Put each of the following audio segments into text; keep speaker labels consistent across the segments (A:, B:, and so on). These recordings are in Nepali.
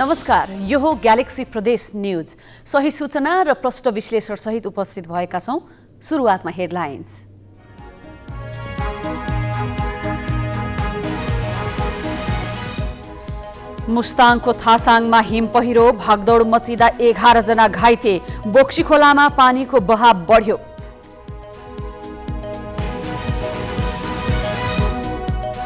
A: नमस्कार, यो हो ग्यालेक्सी प्रदेश न्यूज। सही सूचना र प्रष्ट विश्लेषण सहित उपस्थित भएका छौं। सुरुवातमा हेडलाइन्स। मुस्ताङको थासाङमा हिम पहिरो, भागदौड मचिँदा 11 जना घाइते। बोक्सी खोलामा पानीको बहाव बढ्यो।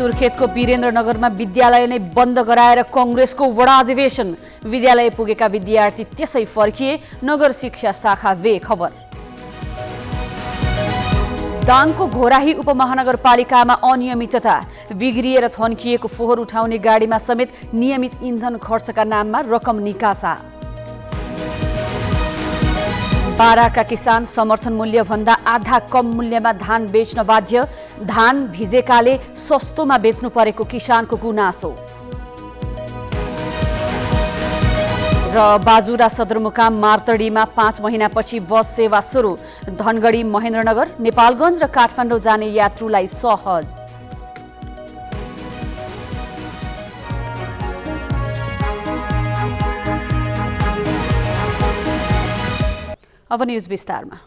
A: सुर्खेतको वीरेन्द्रनगरमा विद्यालय नै बन्द गराएर कांग्रेसको वडा अधिवेशन। विद्यालय पुगेका विद्यार्थी त्यसै फर्किए। नगर शिक्षा शाखा बेखबर। दाङको घोराही उपमहानगरपालिकामा अनियमितता। बिग्रिएर थन्किएको फोहोर उठाउने गाडीमा समेत नियमित इन्धन खर्चका नाममा रकम निकासा। बाराका किसान समर्थन मूल्य भन्दा आधा कम मूल्यमा धान बेच्न बाध्य। धान भिजेकाले सस्तोमा बेच्नु परेको किसानको गुनासो। र बाजुरा सदरमुकाम मार्तडीमा 5 महिनापछि बस सेवा सुरु। धनगढी महेन्द्रनगर, नेपालगञ्ज र काठमाडौँ जाने यात्रुलाई सहज। अब न्यूज विस्तारमा।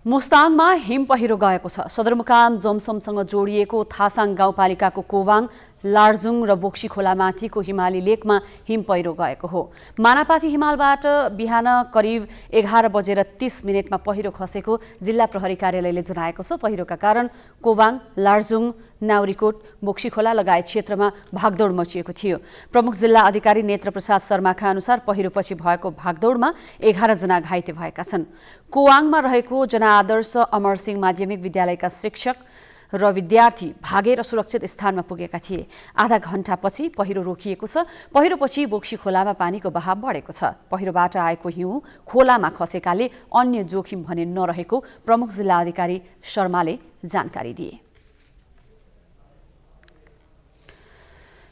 A: मुस्ताङमा हिम पहिरो गएको छ। सदरमुकाम जमसमसँग जोडिएको थासाङ गाउँपालिकाको कोवाङ, लार्जुङ र बोक्सी खोलामाथिको हिमाली लेकमा हिम पहिरो गएको हो। मानापाती हिमालबाट बिहान करिब 11:30 पहिरो खसेको जिल्ला प्रहरी कार्यालयले जनाएको छ। पहिरोका कारण कोवाङ, लार्जुङ, नाउरीकोट, बोक्सी खोला लगायत क्षेत्रमा भागदौड मचिएको थियो। प्रमुख जिल्ला अधिकारी नेत्र प्रसाद शर्माका अनुसार पहिरोपछि भएको भागदौडमा 11 जना घाइते भएका छन्। कोवाङमा रहेको जनआदर्श अमरसिंह माध्यमिक विद्यालयका शिक्षक र विद्यार्थी भागेर सुरक्षित स्थानमा पुगेका थिए। आधा घण्टापछि पहिरो रोकिएको छ। पहिरोपछि बोक्सी खोलामा पानीको बहाव बढेको छ। पहिरोबाट आएको हिउँ खोलामा खसेकाले अन्य जोखिम भने नरहेको प्रमुख जिल्ला अधिकारी शर्माले जानकारी दिए।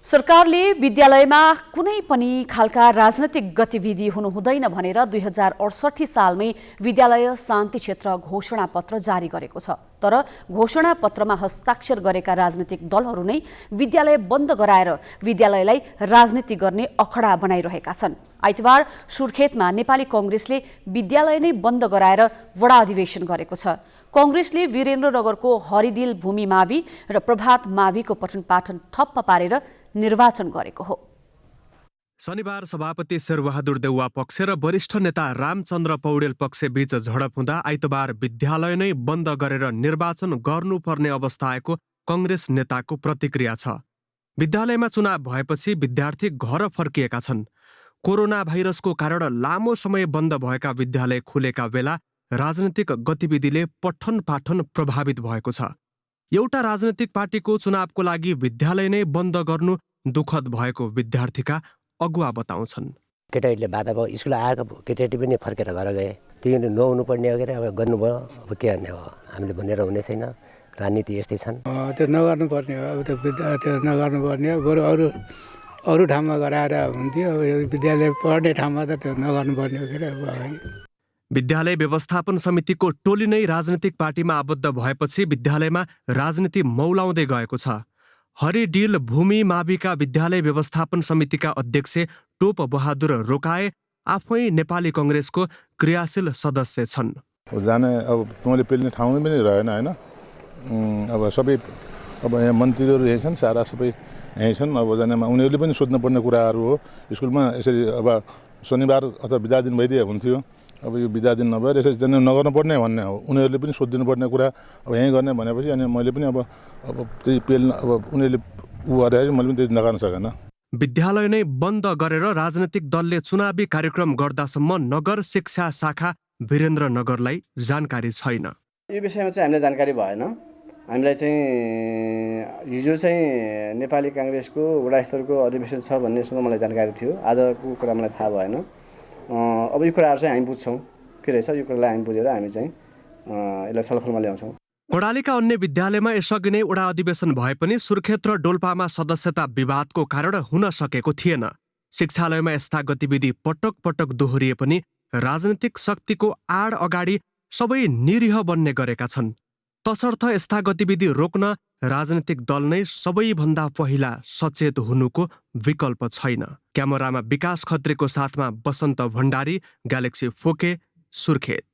A: सरकारले विद्यालयमा कुनै पनि खालका राजनैतिक गतिविधि हुनु हुँदैन भनेर 2068 सालमै विद्यालय शान्ति क्षेत्र घोषणा पत्र जारी गरेको छ। तर घोषणा पत्रमा हस्ताक्षर गरेका राजनीतिक दलहरू नै विद्यालय बन्द गराएर विद्यालयलाई राजनीति गर्ने अखडा बनाइरहेका छन्। आइतबार सुर्खेतमा नेपाली कांग्रेसले विद्यालय नै बन्द गराएर वडा अधिवेशन गरेको छ। कांग्रेसले वीरेन्द्रनगरको हरिडिल भूमि मावि र प्रभात माविको पठन पाठन ठप्प पारेर निर्वाचन गरेको हो।
B: शनिबार सभापति शेरबहादुर देउवा पक्ष र वरिष्ठ नेता रामचन्द्र पौडेल पक्ष बीच झडप हुँदा आइतबार विद्यालय नै बन्द गरेर निर्वाचन गर्नुपर्ने अवस्था आएको कांग्रेस नेताको प्रतिक्रिया छ। विद्यालयमा चुनाव भएपछि विद्यार्थी घर फर्किएका छन्। कोरोना भाइरसको कारण लामो समय बन्द भएका विद्यालय खुलेका बेला राजनीतिक गतिविधिले पठन पाठन प्रभावित भएको छ। एउटा राजनीतिक पार्टीको चुनावको लागि विद्यालय नै बन्द गर्नु दुःखद भएको विद्यार्थीका अगुवा बताउँछन्।
C: केटाहरूले बाधा भयो, स्कुल आएको केटाकेटी पनि फर्केर घर गए। तिनीहरू नहुनु पर्ने वगेर अब गर्नुभयो। अब के गर्ने हो, हामीले भनेर हुने छैन। राजनीति यस्तै छन्।
D: त्यो नगर्नुपर्ने हो। अब त्यो नगर्नुपर्ने हो। बरु अरू ठाउँमा गराएर हुन्थ्यो। अब यो विद्यालय पढ्ने ठाउँमा त त्यो नगर्नुपर्ने हो के।
B: विद्यालय व्यवस्थापन समितिको टोली नै राजनीतिक पार्टीमा आबद्ध भएपछि विद्यालयमा राजनीति मौलाउँदै गएको छ। हरिडिल भूमि माविका विद्यालय व्यवस्थापन समितिका अध्यक्ष टोप बहादुर रोकाए आफै नेपाली कांग्रेसको क्रियाशील सदस्य छन्।
E: जाने अब मैले पेल्ने ठाउँ पनि रहेन हैन। अब सबै अब यहाँ मन्त्रीहरू यही छन्, सारा सबै यही छन्। अब जानेमा उनीहरूले पनि सोध्नुपर्ने कुराहरू हो। स्कुलमा यसरी अब शनिबार अथवा बिदा दिन भइदिए हुन्थ्यो। अब यो बिदा दिन नभएर यसरी जाने नगर्नुपर्ने भन्ने हो। उनीहरूले पनि सोधिदिनु पर्ने कुरा अब यहीँ गर्ने भनेपछि अनि मैले पनि अब त्यही पेल्न अब उनीहरूले गरेर मैले पनि त्यही नगर्न सकेन।
B: विद्यालय नै बन्द गरेर राजनीतिक दलले चुनावी कार्यक्रम गर्दासम्म नगर शिक्षा शाखा वीरेन्द्रनगरलाई जानकारी छैन।
F: यो विषयमा चाहिँ हामीलाई जानकारी भएन। हामीलाई चाहिँ हिजो चाहिँ नेपाली कांग्रेसको वडा स्तरको अधिवेशन छ भन्नेसँग मलाई जानकारी थियो। आजको कुरा मलाई थाहा भएन। अब यो कुराहरू चाहिँ हामी बुझ्छौँ के रहेछ। यो कुरालाई हामी बुझेर हामी चाहिँ यसलाई छलफलमा ल्याउँछौँ।
B: कर्णालीका अन्य विद्यालयमा यसअघि नै वडा अधिवेशन भए पनि सुर्खेत र डोल्पामा सदस्यता विवादको कारण हुन सकेको थिएन। शिक्षालयमा यस्ता गतिविधि पटक पटक दोहोरिए पनि राजनीतिक शक्तिको आड अगाडि सबै निरीह बन्ने गरेका छन्। तसर्थ यस्ता गतिविधि रोक्न राजनीतिक दल नै सबैभन्दा पहिला सचेत हुनुको विकल्प छैन। क्यामेरामा विकास खत्रीको साथमा बसन्त भण्डारी, ग्यालेक्सी फोके, सुर्खेत।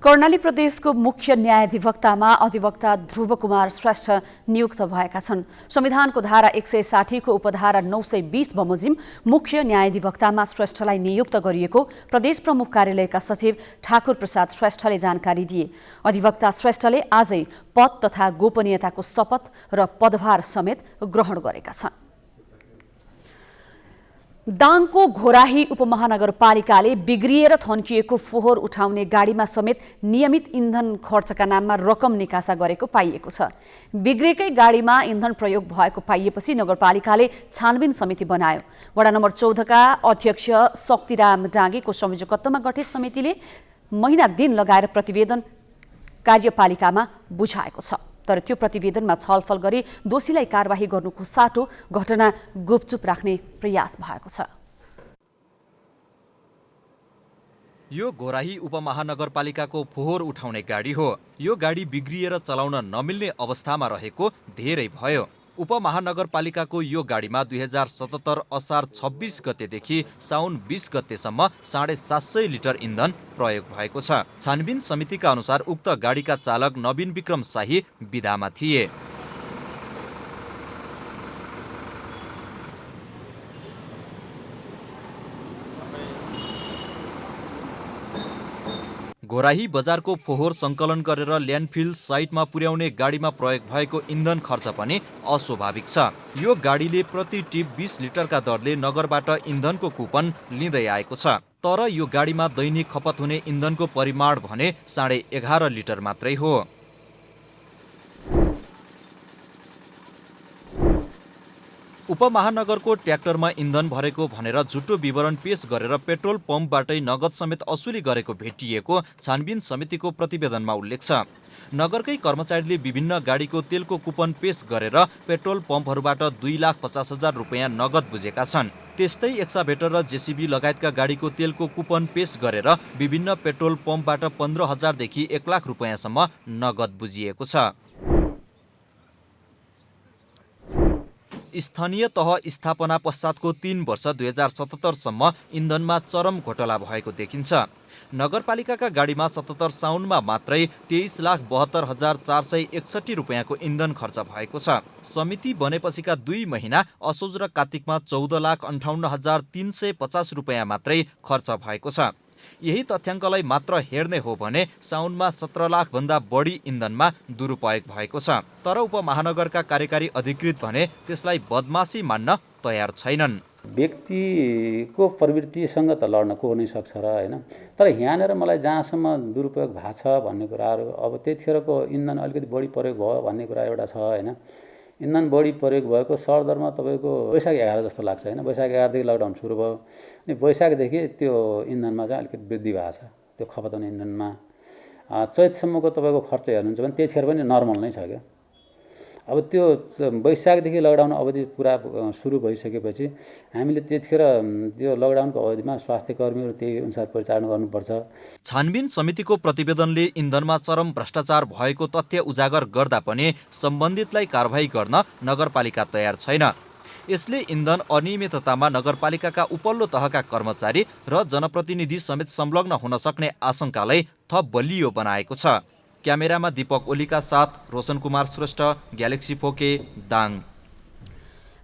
A: कर्णाली प्रदेशको मुख्य न्यायाधिवक्तामा अधिवक्ता ध्रुव कुमार श्रेष्ठ नियुक्त भएका छन्। संविधानको धारा 160 को उपधारा 920 बमोजिम मुख्य न्यायाधिवक्तामा श्रेष्ठलाई नियुक्त गरिएको प्रदेश प्रमुख कार्यालयका सचिव ठाकुर प्रसाद श्रेष्ठले जानकारी दिए। अधिवक्ता श्रेष्ठले आजै पद तथा गोपनीयताको शपथ र पदभार समेत ग्रहण गरेका छन्। दाङको घोराही उपमहानगरपालिकाले बिग्रिएर थन्किएको फोहोर उठाउने गाडीमा समेत नियमित इन्धन खर्चका नाममा रकम निकासा गरेको पाइएको छ। बिग्रेकै गाडीमा इन्धन प्रयोग भएको पाइएपछि नगरपालिकाले छानबिन समिति बनायो। वडा नम्बर 14 का अध्यक्ष शक्तिराम डाँगेको संयोजकत्वमा गठित समितिले महिना दिन लगाएर प्रतिवेदन कार्यपालिकामा बुझाएको छ। तर त्यो प्रतिवेदनमा छलफल गरी दोषीलाई कारबाही गर्नुको साटो घटना गुपचुप राख्ने प्रयास भएको छ।
G: यो घोराही उपमहानगरपालिकाको फोहोर उठाउने गाडी हो। यो गाडी बिग्रिएर चलाउन नमिल्ने अवस्थामा रहेको धेरै भयो। उपमहानगरपालिकाको यो गाडीमा 2077 असार 26 गतेदेखि साउन 20 गतेसम्म 750 लिटर इन्धन प्रयोग भएको छ। छानबिन समितिका अनुसार उक्त गाडीका चालक नवीन विक्रम शाही विधामा थिए। घोराही बजारको फोहोर सङ्कलन गरेर ल्यान्डफिल साइटमा पुर्याउने गाडीमा प्रयोग भएको इन्धन खर्च पनि अस्वाभाविक छ। यो गाडीले प्रति टिप 20 लिटरका दरले नगरबाट इन्धनको कुपन लिँदै आएको छ। तर यो गाडीमा दैनिक खपत हुने इन्धनको परिमाण भने 11.5 लिटर मात्रै हो। उपमहानगरको ट्र्याक्टरमा इन्धन भरेको भनेर झुटो विवरण पेश गरेर पेट्रोल पम्पबाटै नगद समेत असुली गरेको भेटिएको छानबिन समितिको प्रतिवेदनमा उल्लेख छ। नगरकै कर्मचारीले विभिन्न गाडीको तेलको कुपन पेश गरेर पेट्रोल पम्पहरूबाट 2,50,000 रुपियाँ नगद बुझेका छन्। त्यस्तै एक्साभेटर र जेसिबी लगायतका गाडीको तेलको कुपन पेश गरेर विभिन्न पेट्रोल पम्पबाट 15,000 देखि 1 लाख रुपियाँसम्म नगद बुझिएको छ। स्थानीय तह स्थापना पश्चातको 3 वर्ष 2077 सम्म इन्धनमा चरम घोटाला भएको देखिन्छ। नगरपालिकाका गाडीमा 77 साउनमा मात्रै 23,72,461 रुपियाँको इन्धन खर्च भएको छ। समिति बनेपछिका 2 महिना असोज र कार्तिकमा 14,58,350 रुपियाँ मात्रै खर्च भएको छ। यही तथ्याङ्कलाई मात्र हेर्ने हो भने साउनमा 17 लाख भन्दा बढी इन्धनमा दुरुपयोग भएको छ। तर उपमहानगरका कार्यकारी अधिकृत भने त्यसलाई बदमासी मान्न तयार छैनन्।
H: व्यक्तिको प्रवृत्तिसँग त लड्न को नै सक्छ र हैन, तर यहाँनिर मलाई जहाँसम्म दुरुपयोग भएको छ भन्ने कुराहरू अब त्यतिखेरको इन्धन अलिकति बढी प्रयोग भयो भन्ने कुरा एउटा छ हैन। इन्धन बढी प्रयोग भएको सरदरमा तपाईँको वैशाख 11 जस्तो लाग्छ हैन। वैशाख 11 देखि लकडाउन सुरु भयो अनि वैशाखदेखि त्यो इन्धनमा चाहिँ अलिकति वृद्धि भएको छ त्यो खपत हुने इन्धनमा। चैतसम्मको तपाईँको खर्च हेर्नुहुन्छ भने त्यतिखेर पनि नर्मल नै छ क्या। अब त्यो वैशाखदेखि लकडाउन अवधि पुरा सुरु भइसकेपछि हामीले त्यतिखेर त्यो लकडाउनको अवधिमा स्वास्थ्य कर्मीहरू त्यही अनुसार परिचालन गर्नुपर्छ।
G: छानबिन समितिको प्रतिवेदनले इन्धनमा चरम भ्रष्टाचार भएको तथ्य उजागर गर्दा पनि सम्बन्धितलाई कारबाही गर्न नगरपालिका तयार छैन। यसले इन्धन अनियमिततामा नगरपालिकाका उपल्लो तहका कर्मचारी र जनप्रतिनिधि समेत संलग्न हुन सक्ने आशंकालाई थप बलियो बनाएको छ। क्यामेरामा दीपक ओलीका साथ रोशन कुमार श्रेष्ठ, ग्यालेक्सी फोके, दाङ।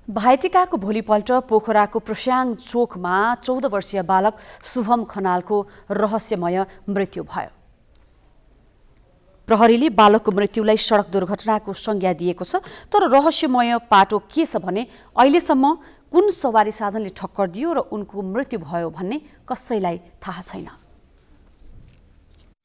A: भाइटिकाको भोलिपल्ट पोखराको प्रस्याङ चोकमा 14 वर्षीय बालक शुभम खनालको रहस्यमय मृत्यु भयो। प्रहरीले बालकको मृत्युलाई सडक दुर्घटनाको संज्ञा दिएको छ। तर रहस्यमय पाटो के छ भने अहिलेसम्म कुन सवारी साधनले ठक्कर दियो र उनको मृत्यु भयो भन्ने कसैलाई थाहा छैन।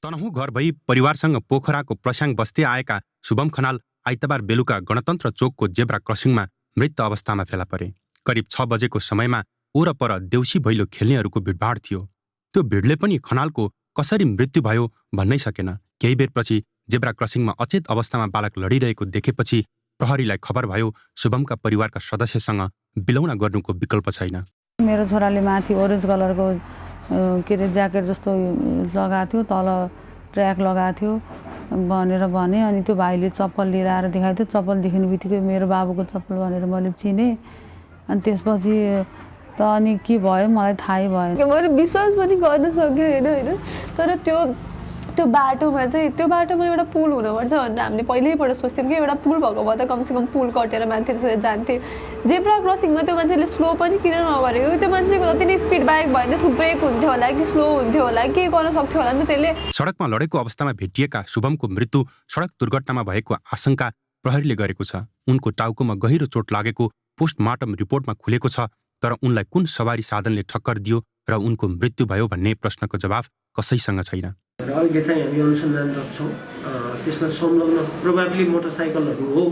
I: तनहुँ घर भई परिवारसँग पोखराको प्रस्याङ बस्दै आएका शुभम खनाल आइतबार बेलुका गणतन्त्र चोकको जेब्रा क्रसिङमा मृत अवस्थामा फेला परे। करिब 6 बजेको समयमा ओरपर देउसी भैलो खेल्नेहरूको भिडभाड थियो। त्यो भिडले पनि खनालको कसरी मृत्यु भयो भन्नै सकेन। केही बेरपछि जेब्रा क्रसिङमा अचेत अवस्थामा बालक लडिरहेको देखेपछि प्रहरीलाई खबर भयो। शुभमका परिवारका सदस्यसँग बिलौना गर्नुको विकल्प छैन।
J: मेरो छोराले माथि ओरेन्ज कलरको के अरे ज्याकेट जस्तो लगाएको थियो, तल ट्र्याक लगाएको थियो, भनेर भने अनि त्यो भाइले चप्पल लिएर आएर देखाएको थियो। चप्पल देख्ने बित्तिकै मेरो बाबुको चप्पल भनेर मैले चिनेँ। अनि त्यसपछि त अनि के भयो मलाई थाहै भएन।
K: मैले विश्वास पनि गर्न सकेँ होइन। तर त्यो बाटोमा एउटा पुल हुनुपर्छ भनेर हामीले पहिल्यैबाट सोच्थ्यौँ कि एउटा पुल भएको भए त कमसेकम पुल कटेर मान्छे जान्थे। जेब्रा क्रसिङमा त्यो मान्छेले स्लो पनि किन नगरेको? त्यो मान्छेको जति नै स्पिड बाइक भयो त्यसको ब्रेक हुन्थ्यो होला कि स्लो हुन्थ्यो होला के गर्न सक्थ्यो होला नि त त्यसले।
I: सडकमा लडेको अवस्थामा भेटिएका शुभमको मृत्यु सडक दुर्घटनामा भएको आशंका प्रहरीले गरेको छ। उनको टाउकोमा गहिरो चोट लागेको पोस्टमार्टम रिपोर्टमा खुलेको छ। तर उनलाई कुन सवारी साधनले ठक्कर दियो र उनको मृत्यु भयो भन्ने प्रश्नको जवाफ कसैसँग छैन।
L: अहिले चाहिँ हामी अनुसन्धान गर्छौँ। त्यसमा संलग्न प्रोबाब्ली मोटरसाइकलहरू हो,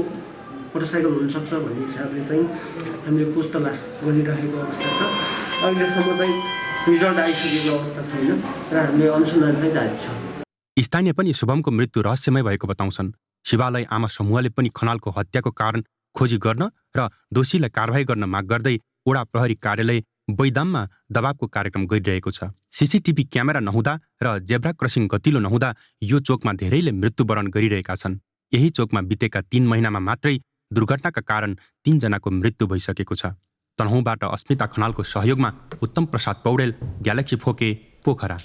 L: मोटरसाइकल हुनसक्छ भन्ने हिसाबले चाहिँ हामीले खोज तलास गरिरहेको अवस्था छ। अहिलेसम्म चाहिँ रिजल्ट आइसकेको अवस्था छैन र हामीले अनुसन्धान चाहिँ जारी छ।
I: स्थानीय पनि शुभमको मृत्यु रहस्यमय भएको बताउँछन्। शिवालय आमा समूहले पनि खनालको हत्याको कारण खोजी गर्न र दोषीलाई कारवाही गर्न माग गर्दै ओडा प्रहरी कार्यालय बैदाममा दबावको कार्यक्रम गरिरहेको छ। सीसीटीभी क्यामेरा नहुँदा र जेब्रा क्रसिङ गतिलो नहुँदा यो चोकमा धेरैले मृत्युवरण गरिरहेका छन्। यही चोकमा बितेका 3 महिनामा मात्रै दुर्घटनाका कारण 3 जनाको मृत्यु भइसकेको छ। तनहुँबाट अस्मिता खनालको सहयोगमा उत्तम प्रसाद पौडेल, ग्यालेक्सी फोके, पोखरा।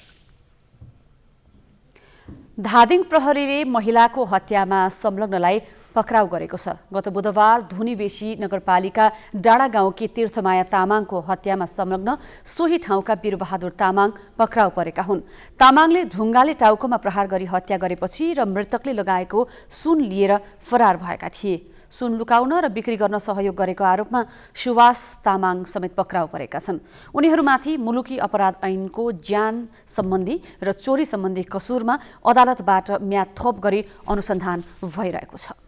A: धादिङ प्रहरीले महिलाको हत्यामा संलग्नलाई पक्राउ गरेको छ। गत बुधबार धुनीवेशी नगरपालिका डाँडा गाउँकी तीर्थमाया तामाङको हत्यामा संलग्न सोही ठाउँका वीरबहादुर तामाङ पक्राउ परेका हुन्। तामाङले ढुङ्गाले टाउकोमा प्रहार गरी हत्या गरेपछि र मृतकले लगाएको सुन लिएर फरार भएका थिए। सुन लुकाउन र बिक्री गर्न सहयोग गरेको आरोपमा सुवास तामाङ समेत पक्राउ परेका छन्। उनीहरूमाथि मुलुकी अपराध ऐनको ज्यान सम्बन्धी र चोरी सम्बन्धी कसुरमा अदालतबाट म्याद थप गरी अनुसन्धान भइरहेको छ।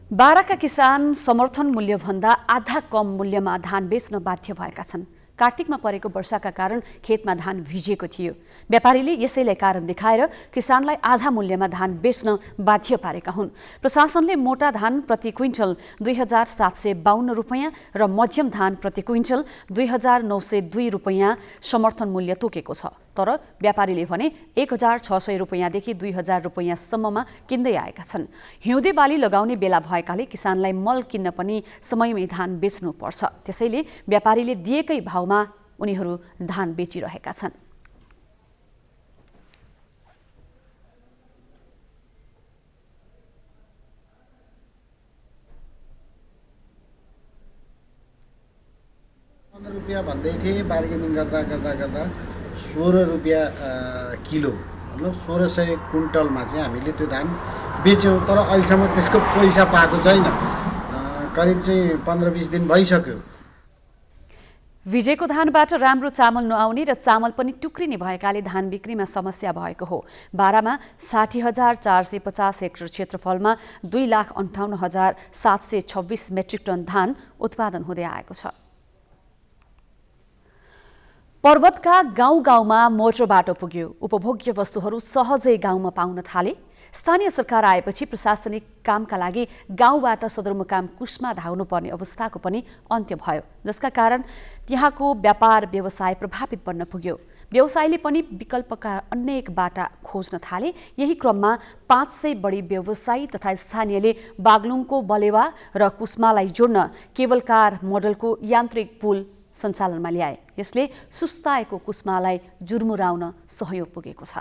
A: बाराका किसान समर्थन मूल्यभन्दा आधा कम मूल्यमा धान बेच्न बाध्य भएका छन्। कार्तिकमा परेको वर्षाका कारण खेतमा धान भिजेको थियो। व्यापारीले यसैलाई कारण देखाएर किसानलाई आधा मूल्यमा धान बेच्न बाध्य पारेका हुन्। प्रशासनले मोटा धान प्रति क्विन्टल 2752 रुपैयाँ र मध्यम धान प्रति क्विन्टल 2902 रुपैयाँ समर्थन मूल्य तोकेको छ। तर व्यापारीले भने 1600 रुपैयाँदेखि 2000 रुपैयाँसम्ममा किन्दै आएका छन्। हिउँदे बाली लगाउने बेला भएकाले किसानलाई मल किन्न पनि समयमै धान बेच्नुपर्छ। त्यसैले व्यापारीले दिएकै भावमा उनीहरू धान बेचिरहेका छन्।
M: ₹15 भन्दै थिए, बार्गेनिङ गर्दा 16 रुपियाँ किलो, मतलब 1600 कुन्टलमा चाहिँ हामीले त्यो धान बेच्यौँ। तर अहिलेसम्म त्यसको पैसा पाएको छैन। करिब चाहिँ 15-20 दिन भइसक्यो।
A: भिजेको धानबाट राम्रो चामल नआउने र चामल पनि टुक्रिने भएकाले धान बिक्रीमा समस्या भएको हो। बारामा 60,450 हेक्टर क्षेत्रफलमा 2,58,726 मेट्रिक टन धान उत्पादन हुँदै आएको छ। पर्वतका गाउँ-गाउँमा मोटर बाटो पुग्यो। उपभोग्य वस्तुहरू सहजै गाउँमा पाउन थाले। स्थानीय सरकार आएपछि प्रशासनिक कामका लागि गाउँबाट सदरमुकाम कुस्मा धाउनुपर्ने अवस्थाको पनि अन्त्य भयो, जसका कारण त्यहाँको व्यापार व्यवसाय प्रभावित बन्न पुग्यो। व्यवसायले पनि विकल्पका अनेक बाटा खोज्न थाले। यही क्रममा 500 बढी व्यवसायी तथा स्थानीयले बागलुङको बलेवा र कुस्मालाई जोड्न केबल कार मोडलको यान्त्रिक पुल सञ्चालनमा ल्याए। यसले सुस्ताएको कुस्मालाई जुर्मुराउन सहयोग पुगेको छ।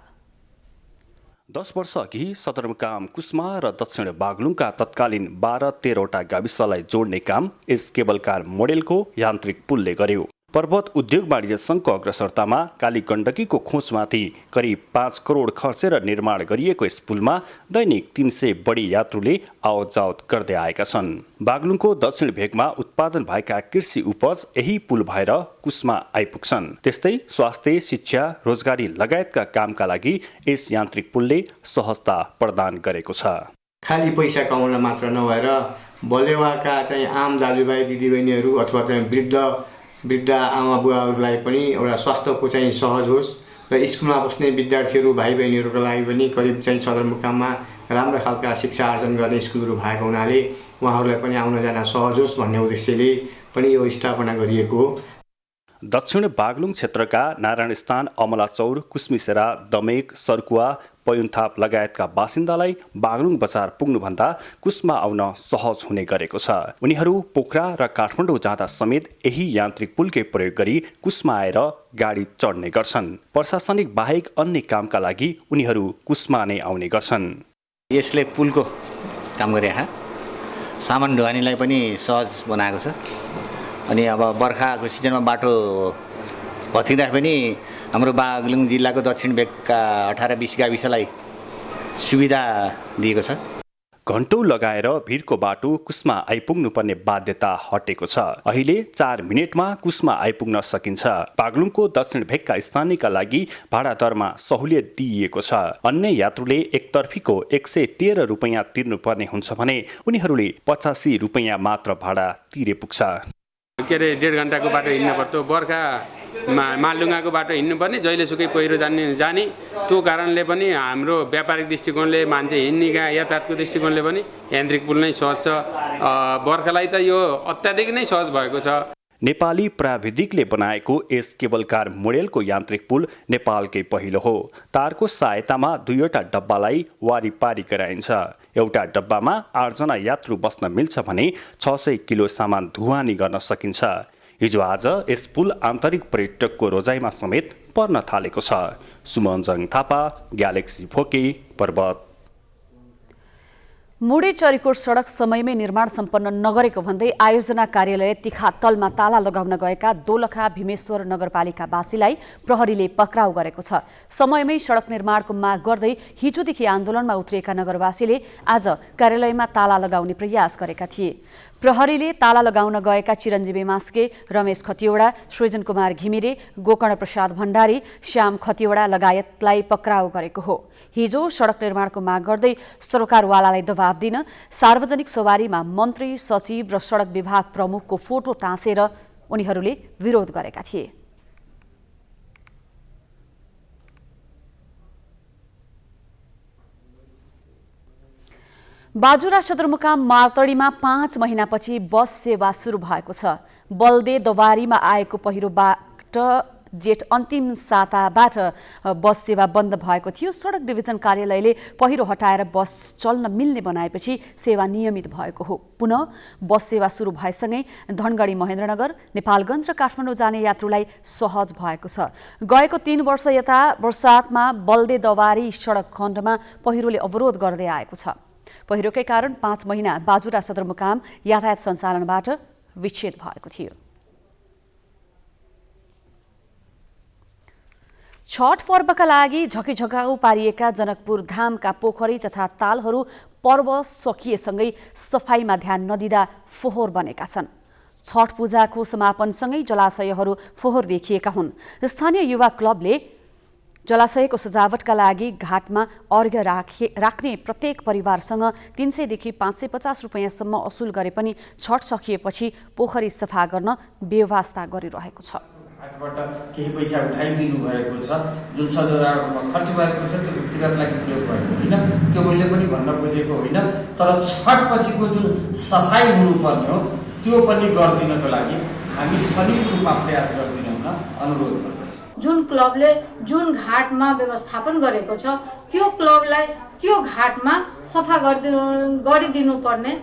N: 10 वर्ष अघि सदरमुकाम कुस्मा र दक्षिण बागलुङका तत्कालीन 12-13 वटा गाविसलाई जोड्ने काम यस केबल कार मोडेलको यान्त्रिक पुलले गर्यो। पर्वत उद्योग वाणिज्य सङ्घको अग्रसरतामा काली गण्डकीको खोजमाथि करिब 5 करोड खर्चेर निर्माण गरिएको यस पुलमा दैनिक 300 बढी यात्रुले आवतजावत गर्दै आएका छन्। बागलुङको दक्षिण भेगमा उत्पादन भएका कृषि उपज यही पुल भएर कुस्मा आइपुग्छन्। त्यस्तै स्वास्थ्य, शिक्षा, रोजगारी लगायतका कामका लागि यस यान्त्रिक पुलले सहजता प्रदान गरेको छ।
O: खाली पैसा कमाउन मात्र नभएर बलेवाका चाहिँ आम दाजुभाइ दिदीबहिनीहरू अथवा चाहिँ वृद्ध आमा बुवाहरूलाई पनि एउटा स्वास्थ्यको चाहिँ सहज होस् र स्कुलमा बस्ने विद्यार्थीहरू भाइ बहिनीहरूको लागि पनि करिब चाहिँ सदरमुकाममा राम्रो खालका शिक्षा आर्जन गर्ने स्कुलहरू भएको हुनाले उहाँहरूलाई पनि आउन जान सहज होस् भन्ने उद्देश्यले पनि यो स्थापना गरिएको हो।
N: दक्षिण बागलुङ क्षेत्रका नारायणस्थान, अमलाचौर, कुस्मिसेरा, दमेक, सर्कुवा, पयुन्थाप लगायतका बासिन्दालाई बागलुङ बजार पुग्नुभन्दा कुस्मा आउन सहज हुने गरेको छ। उनीहरू पोखरा र काठमाडौँ जाँदा समेत यही यान्त्रिक पुलकै प्रयोग गरी कुस्मा आएर गाडी चढ्ने गर्छन्। प्रशासनिक बाहेक अन्य कामका लागि उनीहरू कुस्मा नै आउने गर्छन्।
P: यसले पुलको काम गरेका सामान ढुवानीलाई पनि सहज बनाएको छ। अनि अब बर्खाको सिजनमा बाटो भत्किँदा पनि हाम्रो बागलुङ जिल्लाको दक्षिण भेगका 18-20 गाविसलाई सुविधा दिएको छ।
N: घण्टौं लगाएर भिरको बाटो कुस्मा आइपुग्नुपर्ने बाध्यता हटेको छ। अहिले 4 मिनेटमा कुस्मा आइपुग्न सकिन्छ। बागलुङको दक्षिण भेगका स्थानीयका लागि भाडा दरमा सहुलियत दिइएको छ। अन्य यात्रुले एकतर्फीको 113 रुपैयाँ तिर्नुपर्ने हुन्छ भने उनीहरूले 85 रुपैयाँ मात्र भाडा तिरे पुग्छ।
Q: के अरे 1.5 घण्टाको बाटो हिँड्नु पर्छ। बर्खामा मालडुङ्गाको बाटो हिँड्नुपर्ने, जहिलेसुकै पहिरो जाने त्यो कारणले पनि हाम्रो व्यापारिक दृष्टिकोणले, मान्छे हिँड्ने यातायातको दृष्टिकोणले पनि यान्त्रिक पुल नै सहज छ। बर्खालाई त यो अत्याधिक नै सहज भएको छ।
N: नेपाली प्राविधिकले बनाएको यस केबल कार मोडेलको यान्त्रिक पुल नेपालकै पहिलो हो। तारको सहायतामा 2वटा डब्बालाई वारिपारी गराइन्छ। एउटा डब्बामा 8 जना यात्रु बस्न मिल्छ भने 600 किलो सामान ढुवानी गर्न सकिन्छ। हिजो आज यस पुल आन्तरिक पर्यटकको रोजाइमा समेत पर्न थालेको छ। सुमनजङ थापा, ग्यालेक्सी फोके, पर्वत।
A: मुडे चरीकोट सडक समयमै निर्माण सम्पन्न नगरेको भन्दै आयोजना कार्यालय तिखातलमा ताला लगाउन गएका दोलखा भीमेश्वर नगरपालिकावासीलाई प्रहरीले पक्राउ गरेको छ। समयमै सडक निर्माणको माग गर्दै हिजोदेखि आन्दोलनमा उत्रिएका नगरवासीले आज कार्यालयमा ताला लगाउने प्रयास गरेका थिए। प्रहरीले ताला लगाउन गएका चिरञ्जीवी मास्के, रमेश खतिवडा, सृजन कुमार घिमिरे, गोकर्ण प्रसाद भण्डारी, श्याम खतिवडा लगायतलाई पक्राउ गरेको हो। हिजो सडक निर्माणको माग गर्दै सरोकारवालालाई दबाब दिन सार्वजनिक सवारीमा मन्त्री, सचिव र सडक विभाग प्रमुखको फोटो टाँसेर उनीहरूले विरोध गरेका थिए। बाजुरा सदरमुकाम मालतडीमा 5 महिनापछि बस सेवा सुरु भएको छ। बल्दे दवारीमा आएको पहिरोबाट जेठ अन्तिम साताबाट बस सेवा बन्द भएको थियो। सडक डिभिजन कार्यालयले पहिरो हटाएर बस चल्न मिल्ने बनाएपछि सेवा नियमित भएको हो। पुनः बस सेवा सुरु भएसँगै धनगढी महेन्द्रनगर, नेपालगञ्ज र काठमाडौँ जाने यात्रुलाई सहज भएको छ। गएको 3 वर्ष यता बर्सातमा बल्दे दवारी सडक खण्डमा पहिरोले अवरोध गर्दै आएको छ। पहिरोकै कारण 5 महिना बाजुरा सदरमुकाम यातायात सञ्चालनबाट विच्छेद भएको थियो। छठ पर्वका लागि झकीझकाउ पारिएका जनकपुर धामका पोखरी तथा तालहरू पर्व सकिएसँगै सफाईमा ध्यान नदिँदा फोहोर बनेका छन्। छठ पूजाको समापनसँगै जलाशयहरू फोहोर देखिएका हुन्। स्थानीय युवा क्लबले जलाशयको सजावटका लागि घाटमा अर्घ्य राख्ने प्रत्येक परिवारसँग 300 देखि 550 रुपैयाँसम्म असुल गरे पनि छठ सकिएपछि पोखरी सफा गर्न व्यवस्था गरिरहेको छ।
R: घाटबाट केही पैसा उठाइदिनु भएको छ, जुन सजावटमा खर्च भएको छ त्यो व्यक्तिगत लागि प्रयोग भएको होइन, त्यो मैले पनि भन्न खोजेको होइन। तर छठपछिको जुन सफाई हुनुपर्ने हो त्यो पनि गरिदिनको लागि हामी संयुक्त रूपमा प्रयास गरिदिन हुन अनुरोध गर्दछौँ।
S: जुन क्लबले जुन घाटमा व्यवस्थापन गरेको छ त्यो क्लबलाई त्यो घाटमा सफा गरिदिनु पर्ने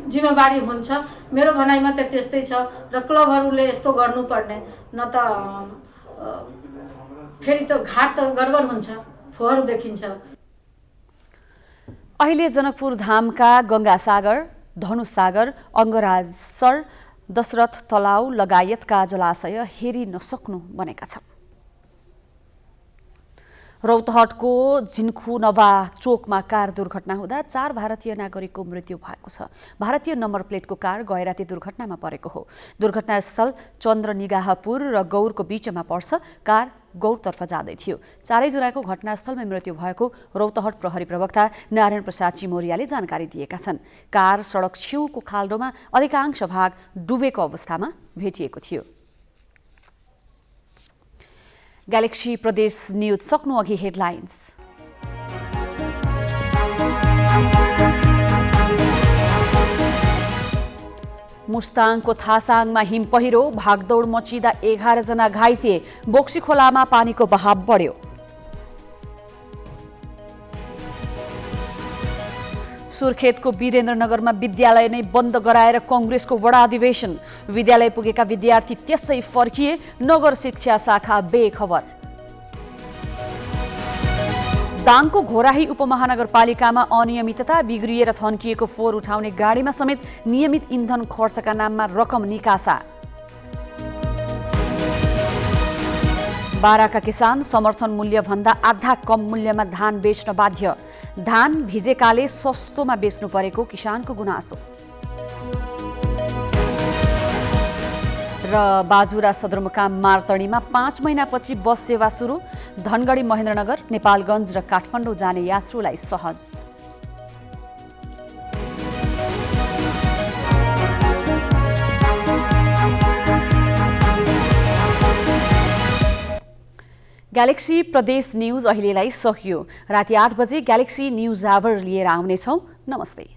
S: जिम्मेवारी हुन्छ। मेरो भनाइमा त त्यस्तै छ र क्लबहरूले यस्तो गर्नुपर्ने, न त फेरि त घाट त गडबड हुन्छ, फोहोर देखिन्छ।
A: अहिले जनकपुर धामका गंगासागर, धनुसागर, अङ्गराजसर, दशरथ तलाउ लगायतका जलाशय हेरि नसक्नु बनेका छन्। रौतहटको झिन्खु नवा चोकमा कार दुर्घटना हुँदा 4 भारतीय नागरिकको मृत्यु भएको छ। भारतीय नम्बर प्लेटको कार गैराती दुर्घटनामा परेको हो। दुर्घटनास्थल चन्द्रनिगाहपुर र गौरको बीचमा पर्छ। कार गौरतर्फ जाँदै थियो। 4 जनाको घटनास्थलमै मृत्यु भएको रौतहट प्रहरी प्रवक्ता नारायण प्रसाद चिमोरियाले जानकारी दिएका छन्। कार सडक छेउको खाल्डोमा अधिकांश भाग डुबेको अवस्थामा भेटिएको थियो। ग्यालेक्सी प्रदेश न्यूज सक्नु अघि हेडलाइन्स। मुस्ताङको थासाङमा हिम पहिरो, भागदौड मचिँदा 11 जना घाइते, बोक्सी खोलामा पानीको बहाव बढ्यो। सुर्खेतको वीरेन्द्रनगरमा विद्यालय नै बन्द गराएर कङ्ग्रेसको वडा अधिवेशन, विद्यालय पुगेका विद्यार्थी त्यसै फर्किए, नगर शिक्षा शाखा बेखबर। दाङको घोराही उपमहानगरपालिकामा अनियमितता, बिग्रिएर थन्किएको फोहोर उठाउने गाडीमा समेत नियमित इन्धन खर्चका नाममा रकम निकासा। बाराका किसान समर्थन मूल्यभन्दा आधा कम मूल्यमा धान बेच्न बाध्य, धान भिजेकाले सस्तोमा बेच्नु परेको किसानको गुनासो। र बाजुरा सदरमुकाम मार्तडीमा 5 महिनापछि बस सेवा सुरु, धनगढी महेन्द्रनगर, नेपालगञ्ज र काठमाडौँ जाने यात्रुलाई सहज। ग्यालेक्सी प्रदेश न्यूज अहिलेलाई सकियो। राति 8 बजे ग्यालेक्सी न्यूज आवर लिएर आउनेछौँ। नमस्ते।